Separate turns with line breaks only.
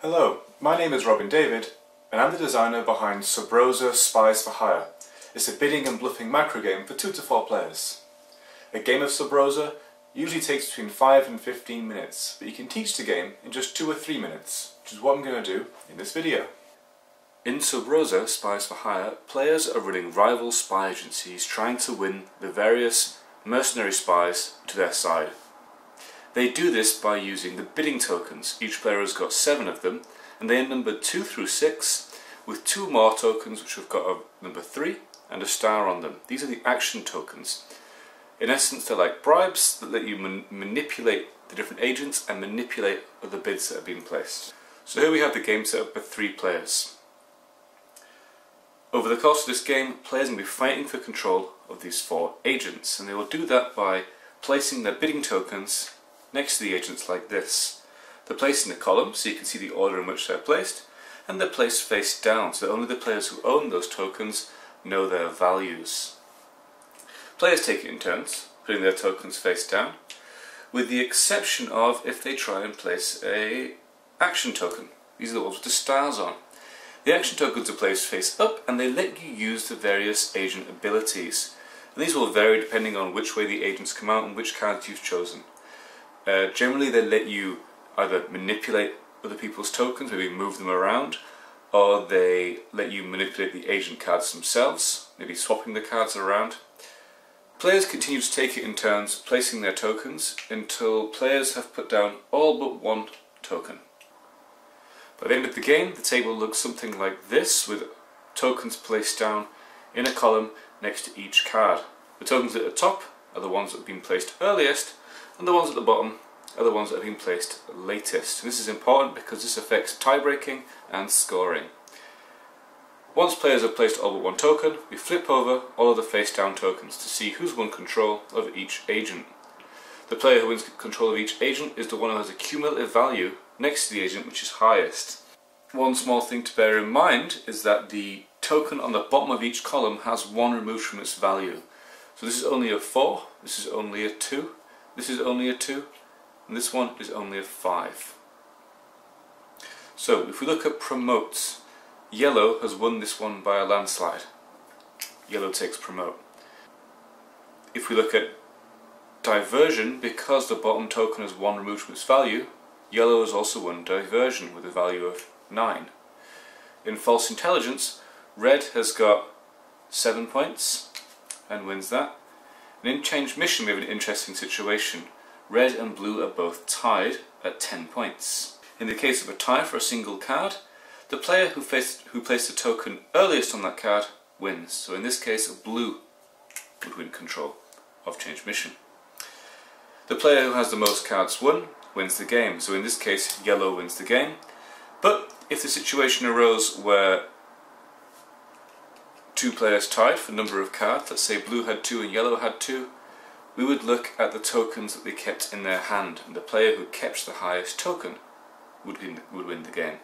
Hello, my name is Robin David, and I'm the designer behind Sub Rosa, Spies for Hire. It's a bidding and bluffing macro game for 2 to 4 players. A game of Sub Rosa usually takes between 5 and 15 minutes, but you can teach the game in just 2 or 3 minutes, which is what I'm going to do in this video. In Sub Rosa, Spies for Hire, players are running rival spy agencies trying to win the various mercenary spies to their side. They do this by using the bidding tokens. Each player has got 7 of them, and they are numbered 2 through 6, with 2 more tokens which have got a number 3 and a star on them. These are the action tokens. In essence, they're like bribes that let you manipulate the different agents and manipulate other bids that are being placed. So here we have the game set up with 3 players. Over the course of this game, players will be fighting for control of these 4 agents, and they will do that by placing their bidding tokens next to the agents like this. They're placed in a column so you can see the order in which they're placed, and they're placed face down so that only the players who own those tokens know their values. Players take it in turns, putting their tokens face down, with the exception of if they try and place a action token. These are the ones with the stars on. The action tokens are placed face up, and they let you use the various agent abilities. And these will vary depending on which way the agents come out and which cards you've chosen. Generally they let you either manipulate other people's tokens, maybe move them around, or they let you manipulate the agent cards themselves, maybe swapping the cards around. Players continue to take it in turns, placing their tokens until players have put down all but 1 token. By the end of the game, the table looks something like this, with tokens placed down in a column next to each card. The tokens at the top are the ones that have been placed earliest, and the ones at the bottom are the ones that have been placed latest. This is important because this affects tie-breaking and scoring. Once players have placed all but 1 token, we flip over all of the face-down tokens to see who's won control of each agent. The player who wins control of each agent is the one who has a cumulative value next to the agent which is highest. One small thing to bear in mind is that the token on the bottom of each column has 1 removed from its value. So this is only a 4, this is only a 2, this is only a 2, and this one is only a 5. So if we look at promotes, yellow has won this one by a landslide. Yellow takes promote. If we look at diversion, because the bottom token has 1 removed from its value, yellow has also won diversion with a value of 9. In false intelligence, red has got 7 points and wins that. And in changed mission we have an interesting situation. Red and blue are both tied at 10 points. In the case of a tie for a single card, the player who placed the token earliest on that card wins. So in this case, blue would win control of changed mission. The player who has the most cards won wins the game. So in this case, yellow wins the game. But if the situation arose where 2 players tied for number of cards, let's say blue had 2 and yellow had 2, we would look at the tokens that they kept in their hand, and the player who kept the highest token would win the game.